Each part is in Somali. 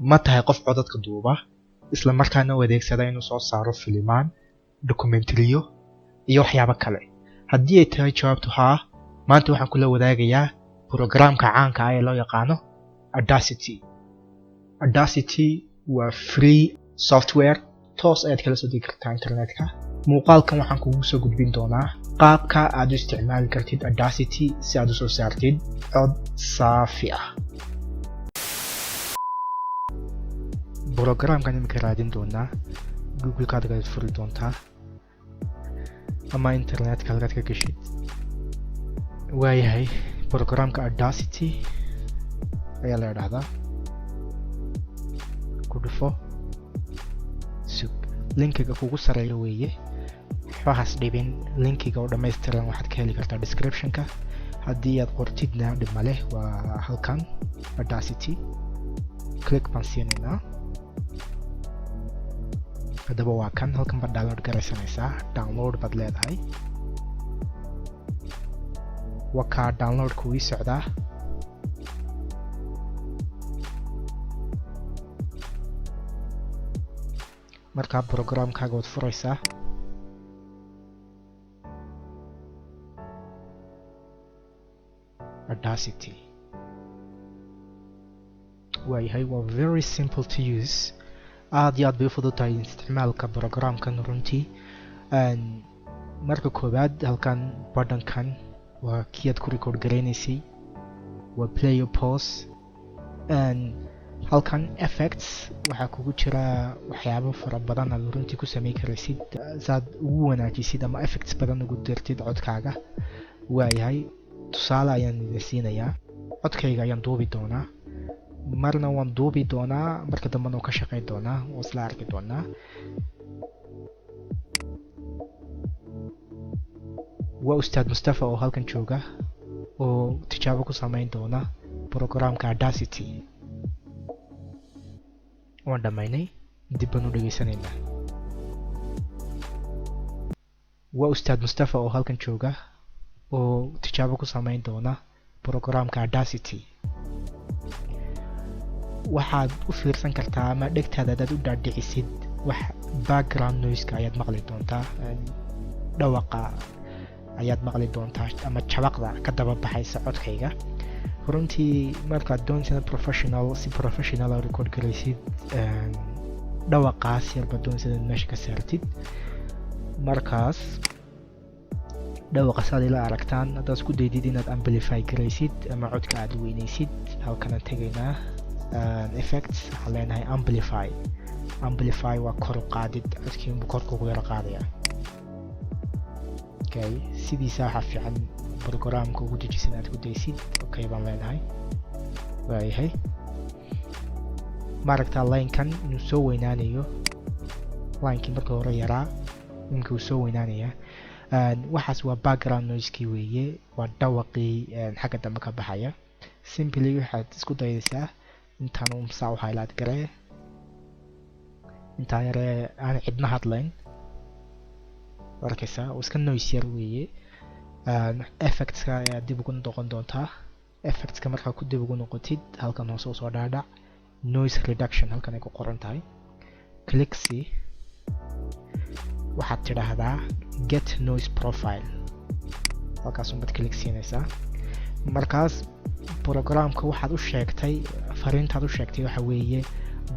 ma tahay qof codadka duuba isla markaana u adeegsada inuu soo saaro filimaan, dokumentariyo iyo waxyaabo kale? haddii ay tahay jawaabtu haa, maanta waxaan kula wadaagayaa programka caanka ah ee loo yaqaano Audacity. Audacity waa free software toos ayaad kala soo degi kartaa internetka. muuqaalkan waxaan kugu soo gudbin doonaa qaabka aad u isticmaali kartid Audacity si aad u soo saartid cod saafi ah. programkan imika raadin doonaa Google kaad furi doontaa ama internetka halkaad ka gashid. waayahay programka Audacity ayaa la yidhaahdaa. ku dhufo linkiga kugu sareeyo weeye, waxaas dhibin. linkiga oo dhammaystiran waxaad ka heli kartaa descriptionka. haddii aad qortidna dhib ma leh, waa halkan Audacity. click baan siinaynaa. haddaba waa kan, halkan baad download garaysanaysaa. download baad leedahay. waa kaa downloadku wii socdaa. markaa programkaaga waad furaysaa. Audacity waayahay, waa very simple to use. aad iyo aad bay u fudud tahay isticmaalka programkan runtii. marka koowaad halkan buttonkan waa kii aad ku record garaynaysay, waa play or pause. halkan effects waxaa kugu jira waxyaabo fara badan aad runtii ku samayn karaysid saad ugu wanaajisid ama effects badan ugu dirtid codkaaga. waayahay, tusaale ayaan idin siinayaa. codkayga ayaan duubi doonaa, marna waan duubi doonaa, marka dambena waan ka shaqayn doonaa, waan isla arki doonaa. waa ustaad Mustafa oo halkan jooga oo tijaabo ku samayn doona programka Audacity. waan dhamaynay, dib baan u dhageysanaynaa. waa ustaad Mustafa oo halkan jooga oo tijaabo ku samayn doona programka Audacity. waxaad u fiirsan kartaa ama dhegtaada hadaad u dhaadhicisid wax background noise-ka ayaad maqli doontaa, dhawaqa ayaad maqli doontaa ama jabaqda ka daba baxaysa codkayga. runtii markaad doonaysid si professional oo record garaysid dhawaqaas yarba doonaysid inaad meesha ka saartid. markaas dhawaqaas aad ila aragtaan, haddaad isku daydid inaad amplify garaysid ama codka aad weynaysid, halkanaan tegaynaa. effects waxaan leenahay amplify waa kor u qaadid, codkii unbuu korka ugu yara qaadaya. okay, sidiisa waxaa fiican programka ugu dejisan aad ku daysid. okay baan leenahay. waayahay, maaragtaa linekan inuu soo weynaanayo. linekii marka hore yaraa, imika uu soo weynaanaya. waxaas waa background noise-kii weeye, waa dhawaqii xagga dambe ka baxaya. simply waxaad isku dayaysaa intaan saa u highlight garee, intaan yaree aan cidna hadlayn. arkaysaa oo iska noise yar weeye. effectska ayaa dib ugu noqon doontaa. effectska markaa ku dib ugu noqotid, halkan hoose usoo dhaadhac noise reduction halkan ay ku qoran tahay. clicksy waxaad tidhaahdaa get noise profile, halkaas unbaad click siinaysaa. markaas programka waxaad u sheegtay, fariintaad u sheegtay waxa weeye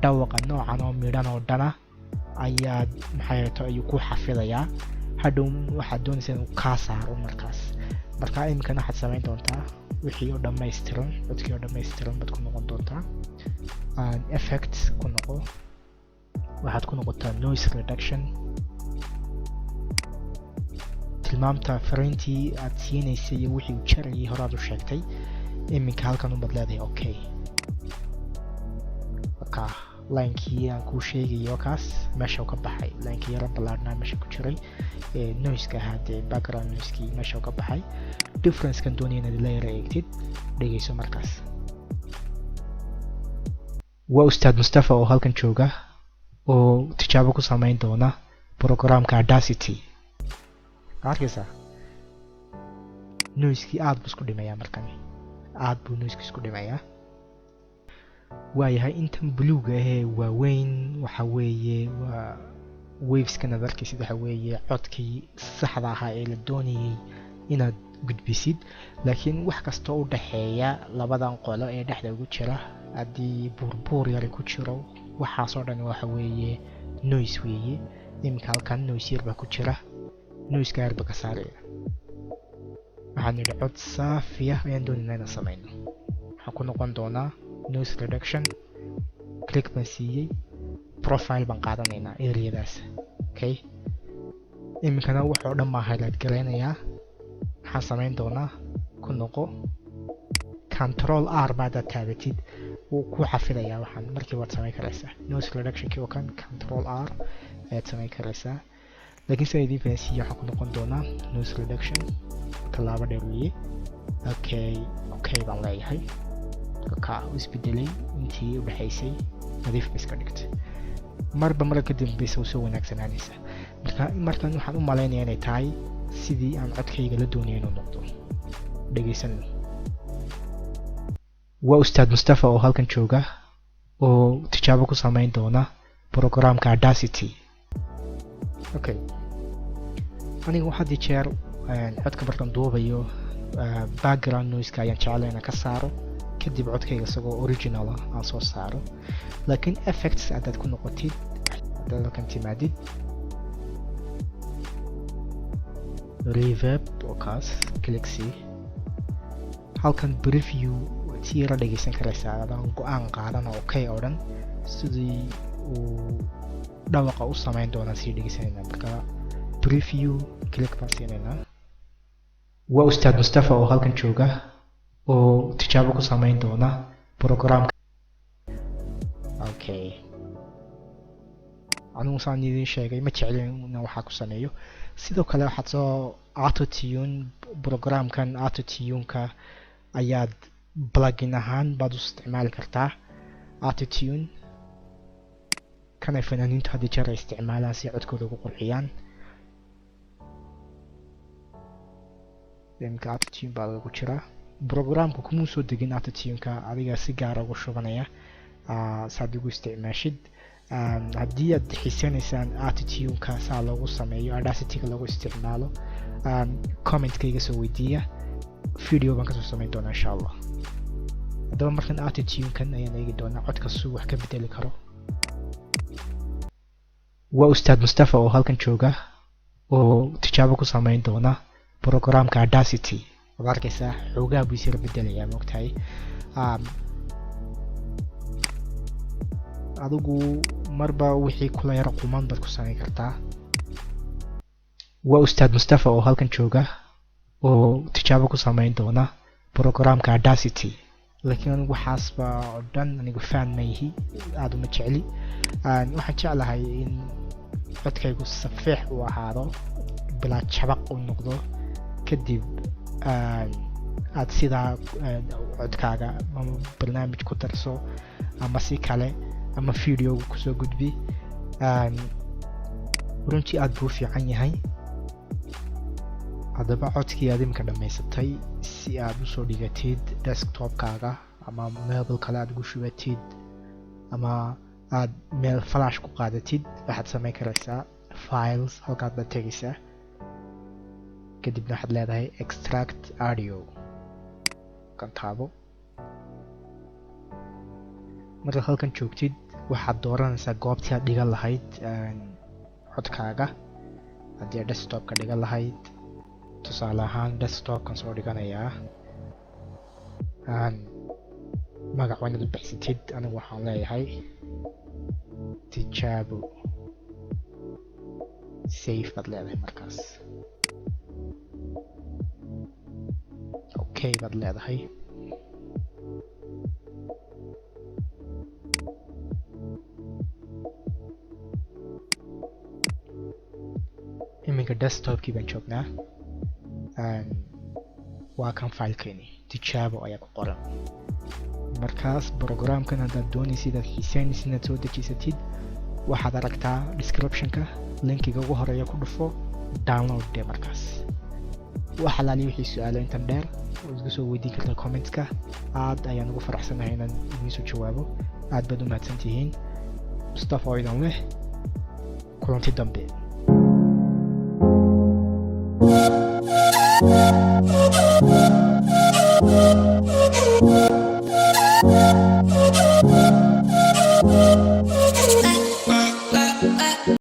dhawaqa noocan oo midhan oo dhana ayaad ayuu ku xafidayaa. hadhow waxaad doonaysaa inuu kaa saaro markaa iminkana waxaad samayn doontaa wixii oo dhammaystiran, codkii oo dhammaystiran baad ku noqon doontaa. effects ku noqo, waxaad ku noqotaa noise reduction. tilmaamta fariintii aad siinaysay iyo wixii uu jarayay horaad u sheegtay. iminka halkan unbaad leedahay okay. markaa linekii aan kuu sheegayo kaas meesha ka baxay, linekii yara ballaadhnaa meesha ku jiray, noise-ka ahaa dee background noise-kii meesha ka baxay. difference-kan doonaya inaad la yara eegtid, dhegeyso markaas. waa ustaad Mustafa oo halkan jooga oo tijaabo ku samayn doona programka Audacity. arkaysaa noise-kii aad buu isku dhimayaa markani, aad buu noise-kii isku dhimayaa. waayahay intan buluuga ahee waaweyn waxa weeye waa waveskan aad arkaysid waxa weeye codkii saxda ahaa ee la doonayay inaad gudbisid laakiin wax kastoo u dhaxeeya labadan qolo ee dhexda ugu jira haddii buurbuur yari ku jiro waxaasoo dhan waxa weeye noise weeye iminka halkan noise yar baa ku jira noiseka yarba ka saaraya waxaan nidhi cod saafi ah ayaan doonaynaa inaan samayno waxaan ku noqon doonaa noise reduction click baan siiyey profile baan qaadanaynaa areadaas okay iminkana waxoo dhan baa highlight garaynayaa waxaan samayn doonaa ku noqo control R baadaad taabatid wuu ku xafidayaa waxaan markii waad samayn karaysaa noise reductionkii oo kan control R ayaad samayn karaysaa laakiin sida idiin fahansiiye waxaan ku noqon doonaa noise reduction tallaabo dheer weeye okay baan leeyahay ka isbedelay intii u dhaxaysay nadiif bay iska dhigtay marba ka dambeysa soo wanaagsananaysa markan waxaan u malaynayaa inay tahay sidii aan codkayga la doonayay inuu noqdo dhageysano waa ustaad Mustafa oo halkan jooga oo tijaabo ku samayn doona programka Audacity okay aniga waxaa jeer codka markaan duubayo background noise-ka ayaan jeclahay inaan ka saaro kadib codkayga isagoo original ah aan soo saaro laakiin effects haddaad ku noqotid haddaad halkan timaadid reverb oo kaas click C halkan preview tiira dhageysan karaysaa adaan go-aan qaadana okay oo dhan sidii uu dhawaqa u samayn doona sii dhegeysanayna marka preview click baan siinaynaa waa ustaad Mustafa oo halkan jooga oo tijaabo ku samayn doona programka okay anigu saan idin sheegay ma jeclin inaan waxaa ku sameeyo sidoo kale waxaad soo auto tune programkan auto tune-ka ayaad plugin ahaan baad u isticmaali kartaa auto tune kana fanaaniintu hadii jeer ay isticmaalaan si codkooda ugu qurxiyaan iminka auto tune baa lagu jiraa programka kuma soo degin auto tune-ka adiga si gaar ugu shubanaya saad ugu isticmaashid haddii aad xiisanaysaan auto tune-ka saa loogu sameeyo Audacity-ga lagu isticmaalo comment-kayga soo weydiiya video baan kasoo samayn doonaa insha Allah haddaba markan auto tune-kan ayaan eegi doonaa codka suu wax ka bedeli karo waa ustaad Mustafa oo halkan jooga oo tijaabo ku samayn doona programka Audacity waad arkaysaa xoogaa buu isir bedelayaa moogtahay adigu marba wixii kula yara quman baad ku samayn kartaa waa ustaad Mustafa oo halkan jooga oo tijaabo ku samayn doona programka Audacity laakiin anigu waxaasba oo dhan anigu fan ma yihi aad uma jecli waxaan jeclahay in codkaygu safiix u ahaado bilaa jabaq u noqdo kadib aad sidaa codkaaga ama barnaamij ku darso ama si kale ama video kusoo gudbi runtii aad buu fiican yahay haddaba codkii aad iminka dhammaysatay si aad usoo dhigatid desktopkaaga ama mobile kale aad ugu shubatid ama aad meel flash ku qaadatid waxaad samayn karaysaa files halkaad baad tegaysaa kadibna waxaad leedahay extract audio kan taabo markaad halkan joogtid waxaad dooranaysaa goobtii aad dhigan lahayd codkaaga haddii aad desktopka dhigan lahayd tusaale ahaan desktopkan soo dhiganayaa magac waa inaad u baxsatid anigu waxaan leeyahay tijaabo save baad leedahay markaas okay baad leedahay iminka desktopkii baan joognaa waa kan filekeeni tijaabo ayaa ku qoran markaas programkan haddaad doonaysid aad xiisaynaysid inaad soo dejisatid waxaad aragtaa descriptionka linkiga ugu horeeya ku dhufo download dee markaas waxa la wixii su'aalo intan dheer isku soo weydiin kartaa comment-ka aad ayaan ugu faraxsanahay inaan idin soo jawaabo aad baad u mahadsantihiin Mustafa oo idin leh kulanti dambe